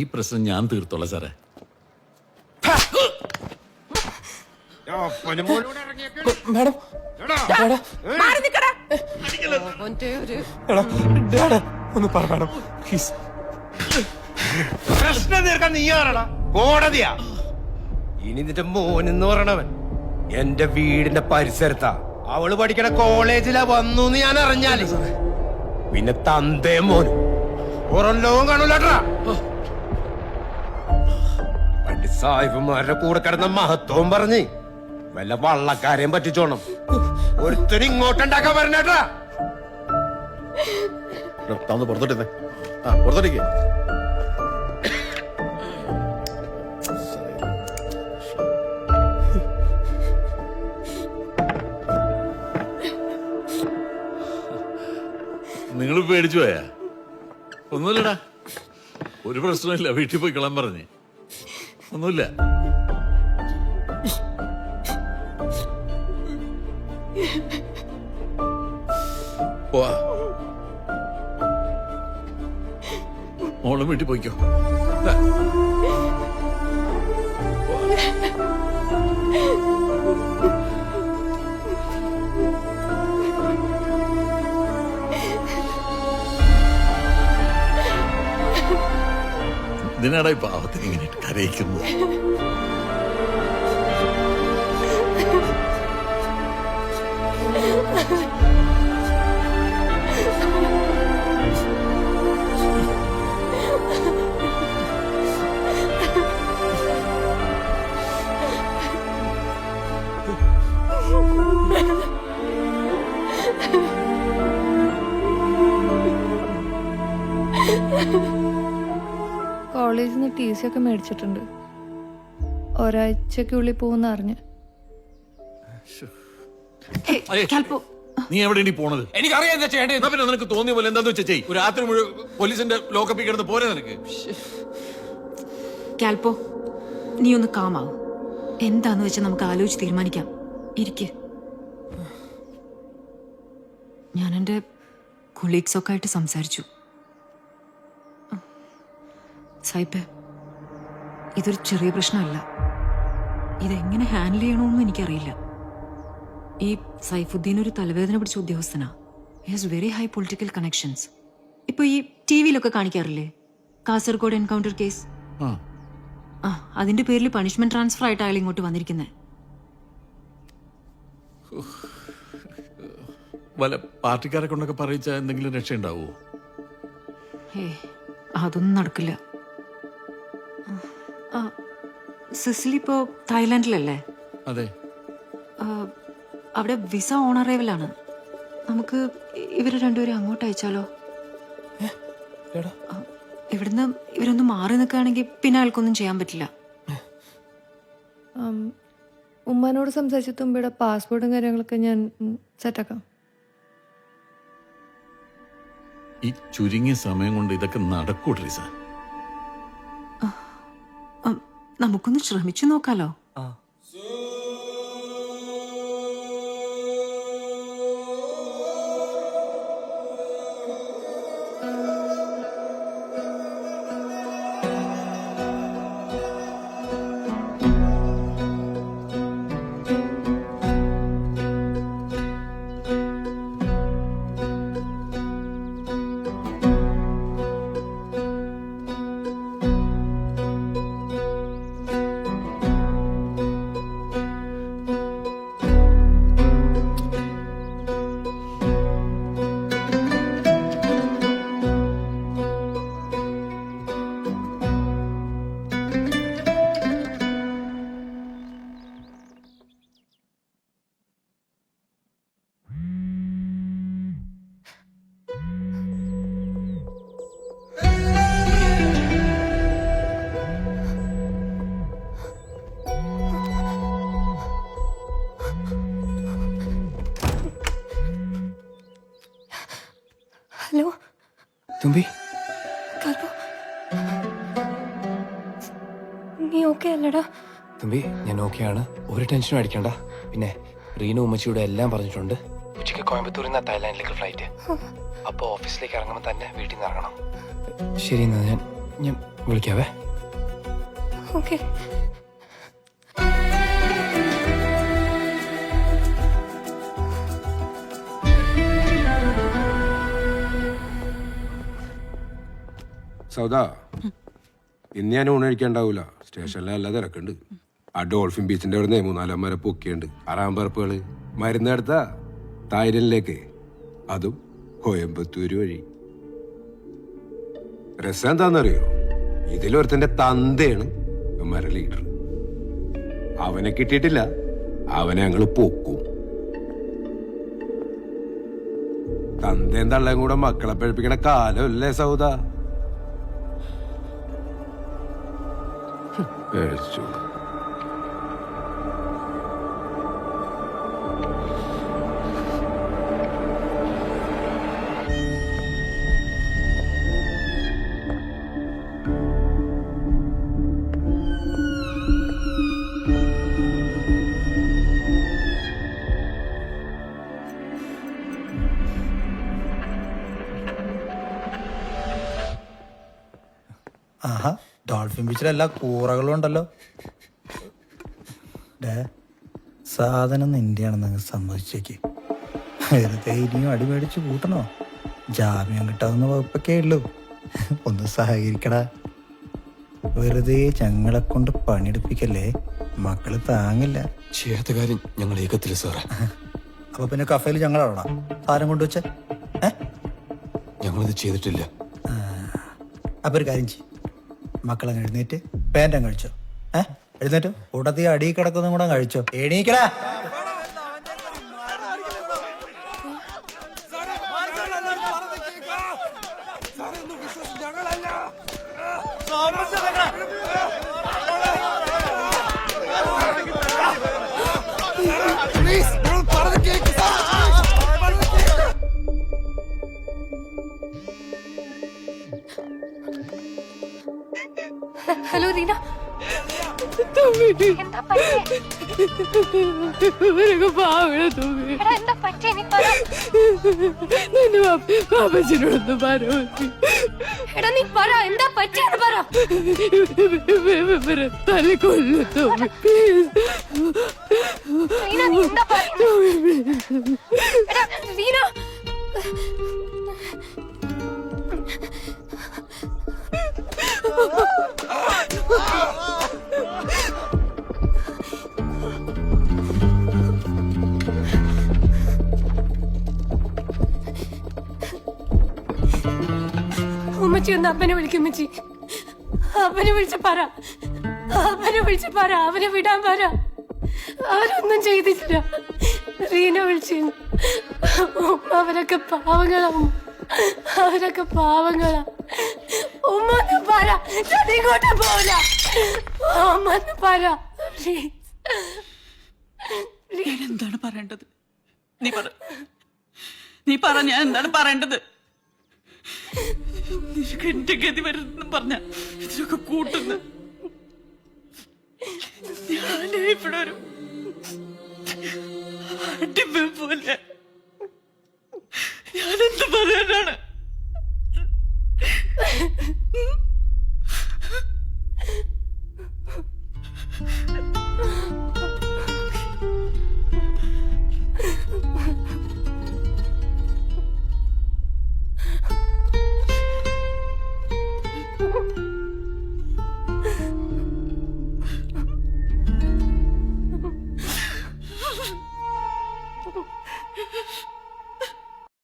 ഈ പ്രശ്നം ഞാൻ തീർത്തോളാം സാറേ. മാഡം ഒന്ന് പറ മാഡം പ്ലീസ്. പ്രശ്നം തീർക്കാൻ നീ ആരടാ? കോടതിയാ. ഇനി നിന്റെ മോനെന്ന് പറയണവൻ എന്റെ വീടിന്റെ പരിസരത്താ. അവള് പഠിക്കണ കോളേജിലാ വന്നു ഞാൻ അറിഞ്ഞാല് പിന്നെ തന്തേ മോനും പുറം ലോകം കാണൂലട്ടാ. പണ്ട് സാഹിബന്മാരുടെ കൂടെ കിടന്ന മഹത്വം പറഞ്ഞ് വല്ല വള്ളക്കാരെയും പറ്റിച്ചോണം. ഒരുത്തരും ഇങ്ങോട്ടുണ്ടാക്കാൻ പറഞ്ഞേട്ടാ. പുറത്തോട്ടേ പുറത്തോട്ടേക്ക്. നിങ്ങൾ പേടിച്ചു പോയാ? ഒന്നുമില്ലടാ, ഒരു പ്രശ്നമില്ല. വീട്ടിൽ പോയി കിളം പറഞ്ഞ് ഒന്നുമില്ല. മോളും വീട്ടിൽ പോയിക്കോ. ഇതിനാടാ ഈ പാവത്തിന് ഇങ്ങനെ കരയിക്കുന്നത്. കോളേജിൽ നിന്ന് ടി സി ഒക്കെ മേടിച്ചിട്ടുണ്ട്. ഒരാഴ്ചക്കുള്ളിൽ പോകുന്ന അറിഞ്ഞ്. നീ എവിടെയാണ് പോണത്? എനിക്കറിയാം എന്താ ചെയ്യേണ്ടത്. പിന്നെ നിനക്ക് തോന്നിയ പോലെ എന്താന്ന് വെച്ചാ ചെയ്യ്. ഒരു രാത്രി മുഴുവൻ പോലീസിന്റെ ലോക്കപ്പിൽ കിടന്ന് പോരെ നിനക്ക്. കാൽപ്പോ, നീ ഒന്ന് കാമാവും. എന്താന്ന് വെച്ചാൽ നമുക്ക് ആലോചിച്ച് തീരുമാനിക്കാം. ഇരിക്ക്. ഞാൻ എൻ്റെ കൊളീഗ്സൊക്കെ ആയിട്ട് സംസാരിച്ചു. സായിപ്പേ, ഇതൊരു ചെറിയ പ്രശ്നമല്ല. ഇതെങ്ങനെ ഹാൻഡിൽ ചെയ്യണമെന്നും എനിക്കറിയില്ല. ഈ സൈഫുദ്ദീൻ ഒരു തലവേദന പിടിച്ച ഉദ്യോഗസ്ഥനാ. He has very high political connections. ഇപ്പൊ ഈ ടി വിയിലൊക്കെ കാണിക്കാറില്ലേ കാസർഗോഡ് എൻകൗണ്ടർ കേസ്? അതിന്റെ പേരിൽ പണിഷ്മെന്റ് ട്രാൻസ്ഫർ ആയിട്ട് അയാൾ ഇങ്ങോട്ട് വന്നിരിക്കുന്നത്. വല്ല പാർട്ടിക്കാരെ കൊണ്ടൊക്കെ പറയിച്ച എന്തെങ്കിലും രക്ഷ ഉണ്ടാവുമോ? അതൊന്നും നടക്കില്ല. സിസിലി ഇപ്പോ തായ്ലാൻഡിലല്ലേ? അതെ. അവിടെ വിസ ഓൺ അറൈവലാണ്. നമുക്ക് ഇവരെ രണ്ടുപേരും അങ്ങോട്ട് അയച്ചാലോ? ഇവിടുന്ന് ഇവരൊന്ന് മാറി നിൽക്കുകയാണെങ്കിൽ പിന്നെ അയാൾക്കൊന്നും ചെയ്യാൻ പറ്റില്ല. ഉമ്മാനോട് സംസാരിച്ച തുമ്പിയുടെ പാസ്പോർട്ടും കാര്യങ്ങളൊക്കെ ഞാൻ സെറ്റാക്കാം. ഈ ചുരുങ്ങിയ സമയം കൊണ്ട് ഇതൊക്കെ നടക്കൂ ട്രീസ? നമുക്കൊന്ന് ശ്രമിച്ചു നോക്കാലോ. ഹലോ തുമ്പി, നീ ഓക്കെ അല്ലടാ? തുമ്പി ഞാൻ ഓക്കെയാണ്. ഒരു ടെൻഷനും അടിക്കണ്ട. പിന്നെ റീനു ഉമ്മച്ചിയുടെ എല്ലാം പറഞ്ഞിട്ടുണ്ട്. ഉച്ചയ്ക്ക് കോയമ്പത്തൂരിൽ നിന്ന് തായ്ലാൻഡിലേക്ക് ഫ്ലൈറ്റ്. അപ്പോൾ ഓഫീസിലേക്ക് ഇറങ്ങുമ്പോൾ തന്നെ വീട്ടിൽ നിന്ന് ഇറങ്ങണം. ശരി, എന്നാ ഞാൻ വിളിക്കാവേ. ഓക്കെ. സൗദ, ഇന്ന് ഞാൻ ഊണ് കഴിക്കാണ്ടാവൂല. സ്റ്റേഷനിൽ നല്ല തിരക്കുണ്ട്. ആ ഡോൾഫിൻ ബീച്ചിന്റെ അവിടെ 3-4 പൊക്കിയുണ്ട്. അറാമ്പറപ്പുകള് മരുന്നെടുത്ത തായ്ലൻഡിലേക്ക്, അതും കോയമ്പത്തൂര് വഴി. രസം എന്താണെന്നറിയോ? ഇതിലൊരുത്തന്റെ തന്തയാണ് ഇവന്മാരുടെ ലീഡർ. അവനെ കിട്ടിയിട്ടില്ല, അവനെ ഞങ്ങള് പൊക്കും. തന്തയും തള്ളയും കൂടെ മക്കളെ പഴിപ്പിക്കണ കാലമല്ലേ സൗദ? പേടിച്ചു. ആഹാ, ഡോൾഫിൻ ബീച്ചിൽ എല്ലാ കൂറകളും ഉണ്ടല്ലോ. സാധനം നിന്റെയാണെന്ന് സമ്മതിച്ചേക്ക്. വെറുതെ ഇനിയും അടിമേടിച്ച് കൂട്ടണോ? ജാമ്യം കിട്ടാവുന്ന വകുപ്പൊക്കെ ഉള്ളൂ. ഒന്ന് സഹകരിക്കടാ. വെറുതെ ഞങ്ങളെ കൊണ്ട് പണിയെടുപ്പിക്കല്ലേ, മക്കള് താങ്ങില്ല. ചെയ്യാത്ത കാര്യം ഞങ്ങൾ ഏകത്തില്ല സാറേ. അപ്പൊ പിന്നെ കഫേയിൽ ഞങ്ങളാണോ സാധനം കൊണ്ടുവച്ചേ? ഞങ്ങളിത് ചെയ്തിട്ടില്ല. അപ്പൊ ഒരു കാര്യം ചെയ്യും, മക്കളങ്ങ് എഴുന്നേറ്റ് പാൻറ്റങ്ങ് കഴിച്ചോ. എഴുന്നേറ്റോ, കൂട്ടത്തി അടി കിടക്കുന്നതും കൂടെ കഴിച്ചോ. എണീക്കടാ. ഹലോ റീന. പാപ്പച്ചനോടൊന്ന് പറ. എടാ നീ പറ, എന്താ പറ്റിയെന്ന് പറ. തല കൊല്ലുന്നു. റീന നീ എന്താ പറയുന്നത്? എടാ റീന. ഉമ്മച്ചി ഒന്ന് അപ്പനെ വിളിക്കും. ഉമ്മച്ചി അപ്പനെ വിളിച്ച് പറ, അവനെ വിടാൻ പറ. അവരൊന്നും ചെയ്തില്ല. റീന വിളിച്ചു. അവരൊക്കെ പാവങ്ങളാ, അവരൊക്കെ പാവങ്ങളാ. ഉമ്മ ഒന്ന് പറ, ഇങ്ങോട്ട് പോവില്ല. ഉമ്മ ഒന്ന് പറ. എന്താണ് പറയേണ്ടത്? നീ പറ, ഞാൻ എന്താണ് പറയേണ്ടത്? നിനക്ക് എന്റെ ഗതി വരുന്നെന്നും പറഞ്ഞ ഇതിനൊക്കെ കൂട്ടുന്നു. ഞാനേ ഇവിടെ ഒരു അടിമ പോലെ. ഞാനെന്ത് പറയാനാണ്?